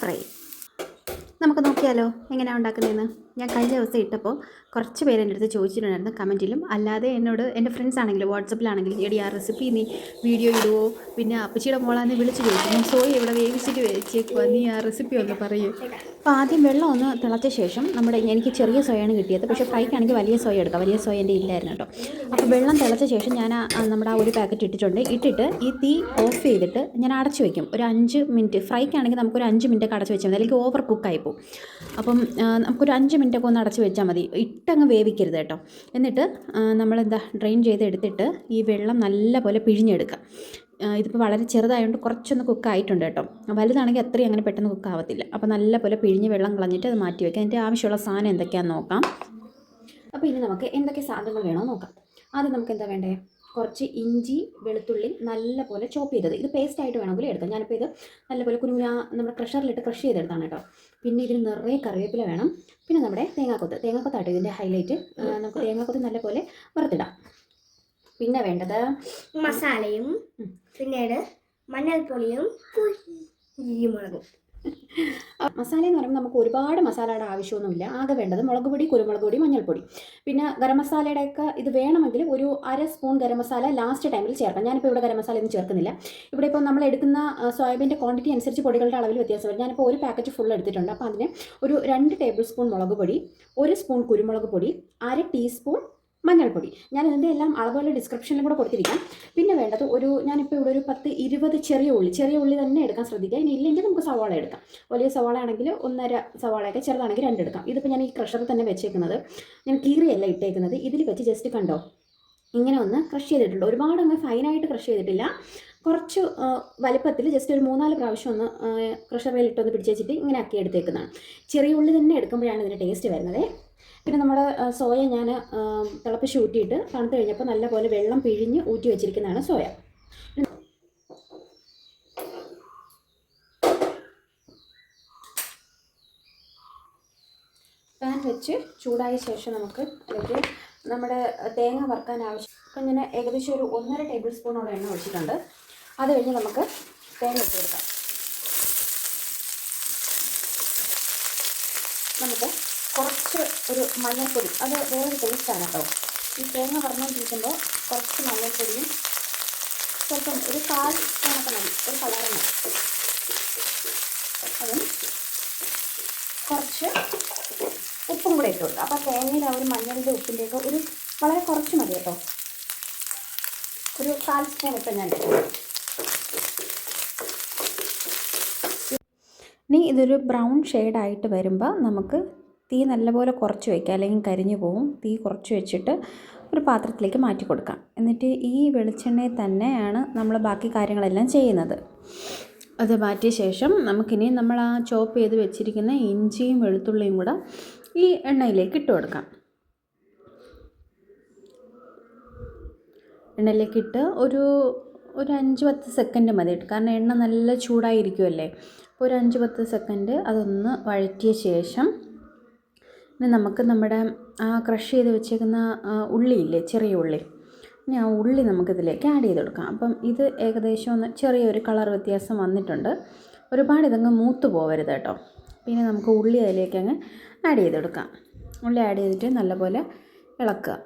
Fry. നമുക്ക് നോക്കിയാലോ എങ്ങനെയാണ് ഉണ്ടാക്കുന്നതെന്ന്. ഞാൻ കഴിഞ്ഞ ദിവസം ഇട്ടപ്പോൾ കുറച്ച് പേര് എൻ്റെ അടുത്ത് ചോദിച്ചിട്ടുണ്ടായിരുന്നു കമൻറ്റിലും, അല്ലാതെ എന്നോട് എൻ്റെ ഫ്രണ്ട്സ് ആണെങ്കിലും വാട്സപ്പിലാണെങ്കിലും, എടി ആ റെസിപ്പി നീ വീഡിയോ ഇടുവോ, പിന്നെ അപ്പച്ചിയുടെ മോളാന്ന് വിളിച്ച് ചോദിച്ചു, ഞാൻ സോയ ഇവിടെ വേവിച്ചിട്ട് വെച്ചേക്കുക, നീ ആ റെസിപ്പി ഒന്ന് പറയൂ. അപ്പോൾ ആദ്യം വെള്ളം ഒന്ന് തിളച്ച ശേഷം എനിക്ക് ചെറിയ സോയാണ് കിട്ടിയത്, പക്ഷേ ഫ്രൈക്കാണെങ്കിൽ വലിയ സോയ എടുക്കാം, വലിയ സോയ എൻ്റെ ഇല്ലായിരുന്നു കേട്ടോ. അപ്പോൾ വെള്ളം തിളച്ച ശേഷം ഞാൻ നമ്മുടെ ആ ഒരു പാക്കറ്റ് ഇട്ടിട്ട് ഈ തീ ഓഫ് ചെയ്തിട്ട് ഞാൻ അടച്ചു വയ്ക്കും ഒരു 5 മിനിറ്റ്. ഫ്രൈക്കാണെങ്കിൽ നമുക്കൊരു 5 മിനിറ്റൊക്കെ അടച്ച് വെച്ചാൽ മതി, അല്ലെങ്കിൽ ഓവർ കുക്കായി പോകും. അപ്പം നമുക്കൊരു 5 മിനിറ്റൊക്കെ ഒന്ന് അടച്ച് വെച്ചാൽ മതി, ഇട്ടങ്ങ് വേവിക്കരുത് കേട്ടോ. എന്നിട്ട് ഡ്രെയിൻ ചെയ്ത് എടുത്തിട്ട് ഈ വെള്ളം നല്ലപോലെ പിഴിഞ്ഞെടുക്കുക. ഇതിപ്പോൾ വളരെ ചെറുതായതുകൊണ്ട് കുറച്ചൊന്ന് കുക്കായിട്ടുണ്ട് കേട്ടോ. വലുതാണെങ്കിൽ അത്രയും അങ്ങനെ പെട്ടെന്ന് കുക്കാവത്തില്ല. അപ്പോൾ നല്ലപോലെ പിഴിഞ്ഞ് വെള്ളം കളഞ്ഞിട്ട് അത് മാറ്റി വയ്ക്കാം. അതിൻ്റെ ആവശ്യമുള്ള സാധനം എന്തൊക്കെയാണെന്ന് നോക്കാം. അപ്പോൾ ഇനി നമുക്ക് എന്തൊക്കെ സാധനങ്ങൾ വേണമെന്ന് നോക്കാം. ആദ്യം നമുക്ക് എന്താ വേണ്ടേ? കുറച്ച് ഇഞ്ചി വെളുത്തുള്ളി നല്ലപോലെ ചോപ്പ് ചെയ്തത്, ഇത് പേസ്റ്റായിട്ട് വേണമെങ്കിൽ എടുക്കാം. ഞാനിപ്പോൾ ഇത് നല്ലപോലെ നമ്മുടെ ക്രഷറിലിട്ട് ക്രഷ് ചെയ്തെടുത്താണ് കേട്ടോ. പിന്നെ ഇതിന് നിറയെ കറിവേപ്പില വേണം. പിന്നെ നമ്മുടെ തേങ്ങാക്കൊത്താട്ടോ ഇതിൻ്റെ ഹൈലൈറ്റ്. നമുക്ക് തേങ്ങാക്കൊത്ത് നല്ലപോലെ വറുത്തിടാം. പിന്നെ വേണ്ടത് മസാലയും, പിന്നീട് മഞ്ഞൾപ്പൊടിയും കുരുമുളകും. മസാല എന്ന് പറയുമ്പോൾ നമുക്ക് ഒരുപാട് മസാലയുടെ ആവശ്യമൊന്നുമില്ല. ആകെ വേണ്ടത് മുളക് പൊടി, കുരുമുളക് പൊടി, മഞ്ഞൾപ്പൊടി. പിന്നെ ഗരം മസാലയുടെയൊക്കെ ഇത് വേണമെങ്കിൽ ഒരു 1/2 സ്പൂൺ ഗരം മസാല ലാസ്റ്റ് ടൈമിൽ ചേർക്കാം. ഞാനിപ്പോൾ ഇവിടെ ഗരം മസാല ഒന്നും ചേർക്കുന്നില്ല. ഇവിടെ ഇപ്പോൾ നമ്മൾ എടുക്കുന്ന സോയാബീൻ്റെ ക്വാണ്ടിറ്റി അനുസരിച്ച് പൊടികളുടെ അളവിൽ വ്യത്യാസം വരും. ഞാനിപ്പോൾ ഒരു പാക്കറ്റ് ഫുൾ എടുത്തിട്ടുണ്ട്. അപ്പോൾ അതിന് ഒരു 2 ടേബിൾ സ്പൂൺ മുളക് പൊടി, 1 സ്പൂൺ കുരുമുളക് പൊടി, 1/2 ടീസ്പൂൺ മഞ്ഞൾപ്പൊടി. ഞാൻ ഇതിൻ്റെ എല്ലാം അളവുകൾ ഡിസ്ക്രിപ്ഷനിലും കൂടെ കൊടുത്തിരിക്കാം. പിന്നെ വേണ്ടത് ഞാനിപ്പോൾ ഇവിടെ ഒരു 10-20 ചെറിയ ഉള്ളി തന്നെ എടുക്കാൻ ശ്രദ്ധിക്കുക. ഇനി ഇല്ലെങ്കിൽ നമുക്ക് സവാള എടുക്കാം. വലിയ സവാള ആണെങ്കിൽ 1.5 സവാളയൊക്കെ, ചെറുതാണെങ്കിൽ 2 എടുക്കാം. ഇതിപ്പോൾ ഞാൻ ഈ ക്രഷറിൽ തന്നെ വെച്ചേക്കുന്നത്, ഞാൻ കീറിയല്ല ഇട്ടേക്കുന്നത്. ഇതിൽ വെച്ച് ജസ്റ്റ് കണ്ടോ ഇങ്ങനെ ഒന്ന് ക്രഷ് ചെയ്തിട്ടുണ്ട്. ഒരുപാട് അങ്ങ് ഫൈനായിട്ട് ക്രഷ് ചെയ്തിട്ടില്ല, കുറച്ച് വലുപ്പത്തിൽ ജസ്റ്റ് ഒരു 3-4 പ്രാവശ്യം ഒന്ന് ക്രഷറിലിട്ടൊന്ന് പിടിച്ച് ഇങ്ങനെ ആക്കി എടുത്തേക്കുന്നതാണ്. ചെറിയ ഉള്ളി തന്നെ എടുക്കുമ്പോഴാണ് ഇതിൻ്റെ ടേസ്റ്റ് വരുന്നത്. പിന്നെ നമ്മുടെ സോയ ഞാൻ തിളപ്പിച്ച് ഊറ്റിയിട്ട് തണുത്ത് കഴിഞ്ഞപ്പോൾ നല്ലപോലെ വെള്ളം പിഴിഞ്ഞ് ഊറ്റി വെച്ചിരിക്കുന്നതാണ് സോയ. പാൻ വെച്ച് ചൂടായ ശേഷം നമുക്ക് അതിലേക്ക് നമ്മുടെ തേങ്ങ വറുക്കാൻ ആവശ്യം. അപ്പം ഞാൻ ഏകദേശം ഒരു 1.5 ടേബിൾ സ്പൂണോളം എണ്ണ ഒഴിച്ചിട്ടുണ്ട്. അത് കഴിഞ്ഞ് നമുക്ക് തേങ്ങ ഇട്ട് കൊടുക്കാം. നമുക്ക് കുറച്ച് ഒരു മഞ്ഞൾപ്പൊടി, അത് വേറൊരു ടേസ്റ്റാണ് കേട്ടോ. ഈ തേങ്ങ വറുന്നുകൊണ്ടിരിക്കുമ്പോൾ കുറച്ച് മഞ്ഞൾപ്പൊടിയും ചിലപ്പം ഒരു 1/4 സ്പൂണൊക്കെ മതി, ഒരു കളറിന്. അതും കുറച്ച് ഉപ്പും കൂടെ ഇട്ട് കൊടുക്കുക. അപ്പോൾ തേങ്ങയിൽ ആ ഒരു മഞ്ഞളിൻ്റെ ഉപ്പിൻ്റെയൊക്കെ വളരെ കുറച്ച് മതി കേട്ടോ. ഒരു 1/4 സ്പൂൺ ഇപ്പം ഞാൻ ഇട്ടു. ഇനി ഇതൊരു ബ്രൗൺ ഷെയ്ഡായിട്ട് വരുമ്പോൾ നമുക്ക് തീ നല്ലപോലെ കുറച്ച് വയ്ക്കുക, അല്ലെങ്കിൽ കരിഞ്ഞു പോവും. തീ കുറച്ച് വെച്ചിട്ട് ഒരു പാത്രത്തിലേക്ക് മാറ്റി കൊടുക്കാം. എന്നിട്ട് ഈ വെളിച്ചെണ്ണയിൽ തന്നെയാണ് നമ്മൾ ബാക്കി കാര്യങ്ങളെല്ലാം ചെയ്യുന്നത്. അത് മാറ്റിയ ശേഷം നമുക്കിനി നമ്മൾ ആ ചോപ്പ് ചെയ്ത് വെച്ചിരിക്കുന്ന ഇഞ്ചിയും വെളുത്തുള്ളിയും കൂടെ ഈ എണ്ണയിലേക്ക് ഇട്ട് കൊടുക്കാം. എണ്ണയിലേക്കിട്ട് ഒരു 5-10 സെക്കൻഡ് മതി, കാരണം എണ്ണ നല്ല ചൂടായിരിക്കുമല്ലേ. അപ്പോൾ ഒരു 5-10 സെക്കൻഡ് അതൊന്ന് വഴറ്റിയ ശേഷം ഇനി നമുക്ക് നമ്മുടെ ആ ക്രഷ് ചെയ്ത് വെച്ചേക്കുന്ന ഉള്ളിയില്ലേ, ചെറിയ ഉള്ളി, ഇനി ആ ഉള്ളി നമുക്കിതിലേക്ക് ആഡ് ചെയ്ത് കൊടുക്കാം. അപ്പം ഇത് ഏകദേശം ഒന്ന് ചെറിയൊരു കളർ വ്യത്യാസം വന്നിട്ടുണ്ട്. ഒരുപാട് ഇതങ്ങ് മൂത്ത് പോകരുത് കേട്ടോ. പിന്നെ നമുക്ക് ഉള്ളി അതിലേക്ക് അങ്ങ് ആഡ് ചെയ്ത് കൊടുക്കാം. ഉള്ളി ആഡ് ചെയ്തിട്ട് നല്ലപോലെ ഇളക്കുക.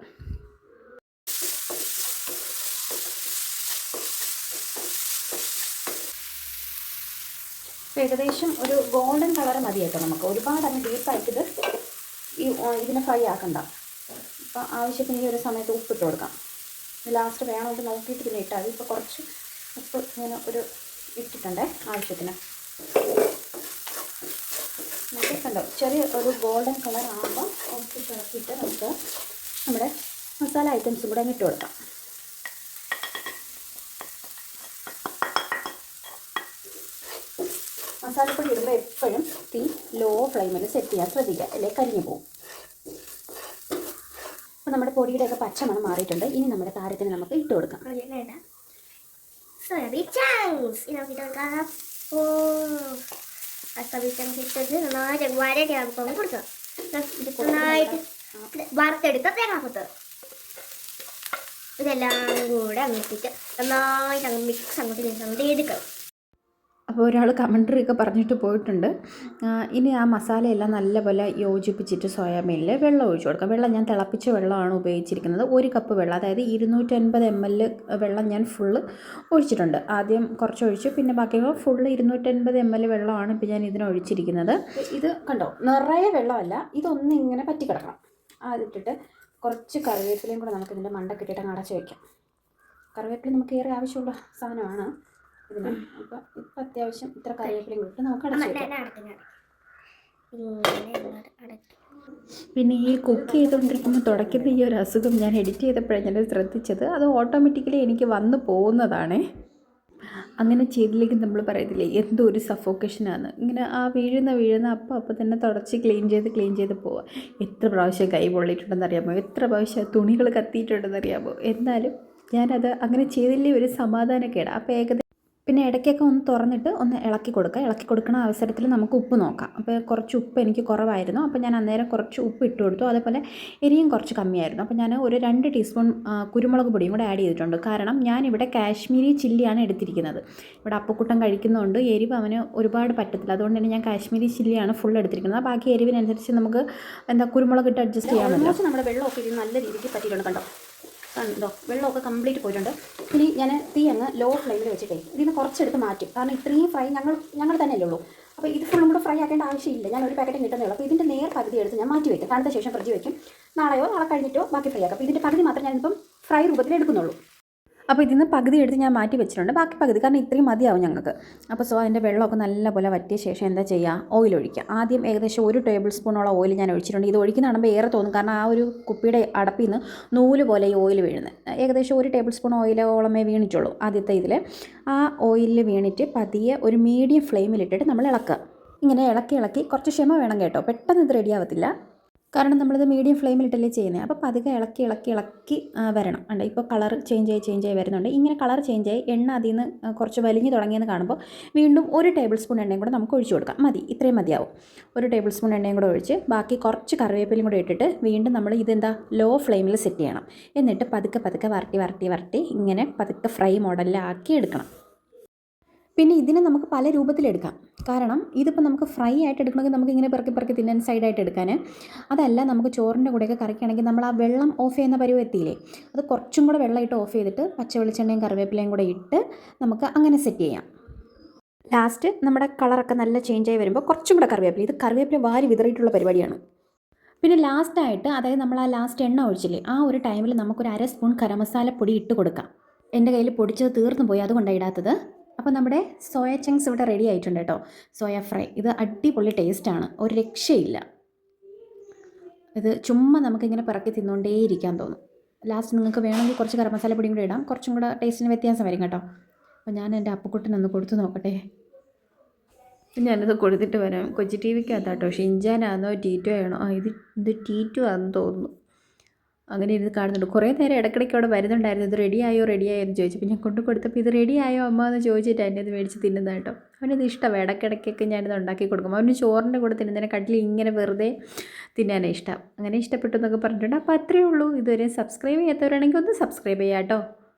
ഏകദേശം ഒരു ഗോൾഡൻ കളർ മതി കേട്ടോ. നമുക്ക് ഒരുപാട് അങ്ങ് ഡീപ്പായിട്ടിത് ഇതിനെ ഫ്രൈ ആക്കണ്ട. അപ്പോൾ ആവശ്യത്തിന് ഈ ഒരു സമയത്ത് ഉപ്പിട്ട് കൊടുക്കാം. ലാസ്റ്റ് വേണമെങ്കിൽ നോക്കിയിട്ട് പിന്നെ ഇട്ടാൽ മതി. ഇപ്പോൾ കുറച്ച് ഉപ്പ് ഇങ്ങനെ ഇട്ടിട്ടുണ്ട് ആവശ്യത്തിന്. എന്നിട്ട് കണ്ടോ ചെറിയ ഒരു ഗോൾഡൻ കളർ ആകുമ്പോൾ കുറച്ച് ഇളക്കിയിട്ട് നമുക്ക് നമ്മുടെ മസാല ഐറ്റംസും കൂടെ ഇട്ട് കൊടുക്കാം. മസാലപ്പൊടി ഇടുമ്പോൾ എപ്പോഴും തീ ലോ ഫ്ലെയിമിൽ സെറ്റ് ചെയ്യാൻ ശ്രദ്ധിക്കുക, അല്ലെങ്കിൽ കരിഞ്ഞു പോകും. അപ്പോൾ നമ്മുടെ പൊടിയുടെയൊക്കെ പച്ചമണം മാറിയിട്ടുണ്ട്. ഇനി നമ്മുടെ താരത്തിന് നമുക്ക് ഇട്ട് കൊടുക്കാം. സോയാബീൻ ചങ്ക്സ് ഇട്ട് കൊടുക്കാം. സോയാബീൻ ചങ്ക്സ് ഇട്ടിട്ട് നന്നായിട്ട് വരട്ടിയാകുമ്പോൾ കൊടുക്കുക. നന്നായിട്ട് വറുത്തെടുത്ത തേങ്ങാക്കൊത്ത് ഇതെല്ലാം കൂടെ അങ്ങോട്ടിട്ട് നന്നായിട്ട് അങ്ങ് മിക്സ് അങ്ങോട്ട് എടുക്കണം. അപ്പോൾ ഒരാൾ കമൻട്രി ഒക്കെ പറഞ്ഞിട്ട് പോയിട്ടുണ്ട്. ഇനി ആ മസാലയെല്ലാം നല്ലപോലെ യോജിപ്പിച്ചിട്ട് സോയാബീനിൽ വെള്ളം ഒഴിച്ചു കൊടുക്കാം. വെള്ളം ഞാൻ തിളപ്പിച്ച വെള്ളമാണ് ഉപയോഗിച്ചിരിക്കുന്നത്. 1 കപ്പ് വെള്ളം, അതായത് 250 ml വെള്ളം ഞാൻ ഫുള്ള് ഒഴിച്ചിട്ടുണ്ട്. ആദ്യം കുറച്ച് ഒഴിച്ചു, പിന്നെ ബാക്കി ഫുള്ള് 250 ml വെള്ളമാണ് ഇപ്പോൾ ഞാൻ ഇതിന് ഒഴിച്ചിരിക്കുന്നത്. ഇത് കണ്ടോ, നിറയെ വെള്ളമല്ല, ഇതൊന്നിങ്ങനെ പറ്റി കിടക്കണം. അതിട്ടിട്ട് കുറച്ച് കറിവേപ്പിലയും കൂടെ നമുക്ക് ഇതിൻ്റെ മണ്ടക്കിട്ടിട്ട് അങ്ങ് അടച്ച് വയ്ക്കാം. കറിവേപ്പില നമുക്ക് ഏറെ ആവശ്യമുള്ള സാധനമാണ് ഇതിന്. അപ്പോൾ ഇപ്പം അത്യാവശ്യം ഇത്ര കറിവേപ്പിലയും കൂടി നമുക്ക് അടച്ച് വയ്ക്കാം. പിന്നെ ഈ കുക്ക് ചെയ്തുകൊണ്ടിരിക്കുമ്പോൾ തുടയ്ക്കുന്ന ഈ ഒരു അസുഖം ഞാൻ എഡിറ്റ് ചെയ്തപ്പോഴാണ് ഞാൻ ശ്രദ്ധിച്ചത്. അത് ഓട്ടോമാറ്റിക്കലി എനിക്ക് വന്നു പോകുന്നതാണ്. അങ്ങനെ ചെയ്തില്ലെങ്കിൽ നമ്മൾ പറയത്തില്ലേ എന്തോ ഒരു സഫോക്കേഷനാണ്. ഇങ്ങനെ ആ വീഴുന്ന അപ്പം തന്നെ തുടച്ച് ക്ലീൻ ചെയ്ത് പോവുക. എത്ര പ്രാവശ്യം കൈ പൊള്ളിയിട്ടുണ്ടെന്ന് അറിയാമോ, എത്ര പ്രാവശ്യം തുണികൾ കത്തിയിട്ടുണ്ടെന്ന് അറിയാമോ. എന്നാലും ഞാനത് അങ്ങനെ ചെയ്തില്ലേ ഒരു സമാധാനക്കേട്. അപ്പോൾ ഏകദേശം പിന്നെ ഇടയ്ക്കൊക്കെ ഒന്ന് തുറന്നിട്ട് ഒന്ന് ഇളക്കി കൊടുക്കുന്ന അവസരത്തിൽ നമുക്ക് ഉപ്പ് നോക്കാം. അപ്പോൾ കുറച്ച് ഉപ്പ് എനിക്ക് കുറവായിരുന്നു, അപ്പോൾ ഞാൻ അന്നേരം കുറച്ച് ഉപ്പ് ഇട്ട് കൊടുത്തു. അതേപോലെ എരിയും കുറച്ച് കമ്മിയായിരുന്നു. അപ്പോൾ ഞാൻ ഒരു 2 ടീസ്പൂൺ കുരുമുളക് പൊടിയും കൂടെ ആഡ് ചെയ്തിട്ടുണ്ട്. കാരണം ഞാനിവിടെ കാശ്മീരി ചില്ലിയാണ് എടുത്തിരിക്കുന്നത്. ഇവിടെ അപ്പക്കുട്ടൻ കഴിക്കുന്നതുകൊണ്ട് എരിവ് അവന് ഒരുപാട് പറ്റത്തില്ല. അതുകൊണ്ട് തന്നെ ഞാൻ കാശ്മീരി ചില്ലിയാണ് ഫുൾ എടുത്തിരിക്കുന്നത്. ബാക്കി എരിവിനനുസരിച്ച് നമുക്ക് കുരുമുളക് ഇട്ട് അഡ്ജസ്റ്റ് ചെയ്യാമല്ലോ. നമ്മുടെ വെള്ളമൊക്കെ ഇത് നല്ല രീതിക്ക് പറ്റിയിട്ടുണ്ട്. കണ്ടോ, വെള്ളമൊക്കെ കംപ്ലീറ്റ് പോയിട്ടുണ്ട്. ഇനി ഞാൻ തീ അങ്ങ് ലോ ഫ്ലെയിമിൽ വെച്ചിട്ടേ ഇതിന് കുറച്ചെടുത്ത് മാറ്റും. കാരണം ഇത്രയും ഫ്രൈ ഞങ്ങൾ തന്നെയല്ലേ ഉള്ളൂ. അപ്പോൾ ഇത് ഫുള്ളും കൂടെ ഫ്രൈ ആക്കേണ്ട ആവശ്യമില്ല. ഞാൻ ഒരു പാക്കറ്റ് കിട്ടുന്നേ ഉള്ളൂ. അപ്പോൾ ഇതിൻ്റെ നേർ പകുതി എടുത്ത് ഞാൻ മാറ്റി വയ്ക്കും. തണുത്ത ശേഷം ഫ്രിഡ്ജ് വയ്ക്കും. നാളെ കഴിഞ്ഞിട്ടോ ബാക്കി ഫ്രൈ ആക്കാം. അപ്പോൾ ഇതിൻ്റെ പകുതി മാത്രമേ ഞാനിപ്പം ഫ്രൈ രൂപത്തിൽ എടുക്കുന്നുള്ളൂ. അപ്പോൾ ഇതിന്ന് പകുതി എടുത്ത് ഞാൻ മാറ്റി വെച്ചിട്ടുണ്ട്. ബാക്കി പകുതി കാരണം ഇത്രയും മതിയാവും ഞങ്ങൾക്ക്. അപ്പോൾ അതിൻ്റെ വെള്ളമൊക്കെ നല്ലപോലെ വറ്റിയ ശേഷം എന്താ ചെയ്യുക, ഓയിൽ ഒഴിക്കുക. ആദ്യം ഏകദേശം 1 ടേബിൾ സ്പൂണോളം ഓയിൽ ഞാൻ ഒഴിച്ചിട്ടുണ്ട്. ഇത് ഒഴിക്കുന്ന കാണുമ്പോൾ ഏറെ തോന്നും, കാരണം ആ ഒരു കുപ്പിയുടെ അടപ്പിൽ നിന്ന് നൂല് പോലെ ഈ ഓയിൽ വീഴുന്നത്. ഏകദേശം 1 ടേബിൾ സ്പൂൺ ഓയിലോളമേ വീണിട്ടുള്ളൂ ആദ്യത്തെ ഇതിൽ. ആ ഓയിലിൽ വീണിട്ട് പതിയെ ഒരു മീഡിയം ഫ്ലെയിമിലിട്ടിട്ട് നമ്മൾ ഇളക്കുക. ഇങ്ങനെ ഇളക്കി കുറച്ച് ക്ഷമ വേണം കേട്ടോ, പെട്ടെന്ന് ഇത് റെഡിയാവത്തില്ല. കാരണം നമ്മളിത് മീഡിയം ഫ്ലെയിമിലിട്ടല്ലേ ചെയ്യുന്നത്. അപ്പോൾ പതുക്കെ ഇളക്കി വരണം. ഉണ്ട് ഇപ്പോൾ കളർ ചേഞ്ച് ആയി വരുന്നുണ്ട്. ഇങ്ങനെ കളർ ചേഞ്ച് ആയി എണ്ണ അതിൽ നിന്ന് കുറച്ച് വലിഞ്ഞ് തുടങ്ങിയെന്ന് കാണുമ്പോൾ വീണ്ടും 1 ടേബിൾ സ്പൂൺ എണ്ണയും കൂടെ നമുക്ക് ഒഴിച്ചു കൊടുക്കാം. മതി, ഇത്രയും മതിയാവും. 1 ടേബിൾ സ്പൂൺ എണ്ണയും കൂടെ ഒഴിച്ച് ബാക്കി കുറച്ച് കറിവേപ്പിലയും കൂടെ ഇട്ടിട്ട് വീണ്ടും നമ്മൾ ഇതെന്താ ലോ ഫ്ലെയിമിൽ സെറ്റ് ചെയ്യണം. എന്നിട്ട് പതുക്കെ വരട്ടി ഇങ്ങനെ പതുക്കെ ഫ്രൈ മോഡലിലാക്കി എടുക്കണം. പിന്നെ ഇതിനെ നമുക്ക് പല രൂപത്തിലെടുക്കാം. കാരണം ഇതിപ്പോൾ നമുക്ക് ഫ്രൈ ആയിട്ട് എടുക്കണമെങ്കിൽ നമുക്ക് ഇങ്ങനെ പെറുക്കി തിന്നാൻ സൈഡായിട്ട് എടുക്കാൻ. അതല്ല, നമുക്ക് ചോറിൻ്റെ കൂടെയൊക്കെ കറിക്കുകയാണെങ്കിൽ നമ്മൾ ആ വെള്ളം ഓഫ് ചെയ്യുന്ന പരുവം എത്തിയില്ലേ, അത് കുറച്ചും കൂടെ വെള്ളം ഇട്ട് ഓഫ് ചെയ്തിട്ട് പച്ച വെളിച്ചെണ്ണയും കറിവേപ്പിലയും കൂടെ ഇട്ട് നമുക്ക് അങ്ങനെ സെറ്റ് ചെയ്യാം. ലാസ്റ്റ് നമ്മുടെ കളറൊക്കെ നല്ല ചേഞ്ച് ആയി വരുമ്പോൾ കുറച്ചും കൂടെ കറിവേപ്പില വാരി വിതറിയിട്ടുള്ള പരിപാടിയാണ്. പിന്നെ ലാസ്റ്റായിട്ട്, അതായത് നമ്മൾ ആ ലാസ്റ്റ് എണ്ണ ഒഴിച്ചില്ലേ, ആ ഒരു ടൈമിൽ നമുക്കൊരു 1/2 സ്പൂൺ ഗരം മസാല പൊടി ഇട്ട് കൊടുക്കാം. എൻ്റെ കയ്യിൽ പൊടിച്ചത് തീർന്നു പോയി, അതുകൊണ്ടാണ് ഇടാത്തത്. അപ്പോൾ നമ്മുടെ സോയ ചങ്ക്സ് ഇവിടെ റെഡി ആയിട്ടുണ്ട് കേട്ടോ. സോയ ഫ്രൈ ഇത് അടിപൊളി ടേസ്റ്റാണ്, ഒരു രക്ഷയില്ല. ഇത് ചുമ്മാ നമുക്കിങ്ങനെ പിറക്കി തിന്നുകൊണ്ടേയിരിക്കാൻ തോന്നും. ലാസ്റ്റ് നിങ്ങൾക്ക് വേണമെങ്കിൽ കുറച്ച് ഗരം മസാല പൊടിയും കൂടി ഇടാം, കുറച്ചും കൂടെ ടേസ്റ്റിന് വ്യത്യാസം വരും കേട്ടോ. അപ്പോൾ ഞാൻ എൻ്റെ അപ്പക്കുട്ടനൊന്ന് കൊടുത്തു നോക്കട്ടെ. ഞാനിത് കൊടുത്തിട്ട് വരാം. കൊച്ചി ടി വിക്കകത്താട്ടോ, ഷിൻജാനാണോ ടീറ്റോ ആണോ, ഇത് ടീറ്റോ ആണെന്ന് തോന്നുന്നു. അങ്ങനെ ഇരുന്ന് കാണുന്നുണ്ട്. കുറേ നേരം ഇടയ്ക്കിടയ്ക്ക് അവിടെ വരുന്നുണ്ടായിരുന്നു. ഇത് റെഡിയായോ എന്ന് ചോദിച്ചപ്പോൾ ഞാൻ കൊടുത്തപ്പോൾ ഇത് റെഡിയായോ അമ്മ എന്ന് ചോദിച്ചിട്ട് എൻ്റെ ഇത് മേടിച്ച് തിന്നുന്നത് കേട്ടോ. അവനത് ഇഷ്ടമാണ്. ഇടയ്ക്കിടയ്ക്കൊക്കെ ഞാനിത് ഉണ്ടാക്കി കൊടുക്കും. അവന് ചോറിൻ്റെ കൂടെ തിന്നുന്നതിനെ കട്ടിൽ ഇങ്ങനെ വെറുതെ തിന്നാനേ ഇഷ്ടം. അങ്ങനെ ഇഷ്ടപ്പെട്ടു എന്നൊക്കെ പറഞ്ഞിട്ടുണ്ട്. അപ്പോൾ അത്രയേ ഉള്ളൂ. ഇതുവരെ സബ്സ്ക്രൈബ് ചെയ്യാത്തവരാണെങ്കിൽ ഒന്ന് സബ്സ്ക്രൈബ് ചെയ്യാം കേട്ടോ.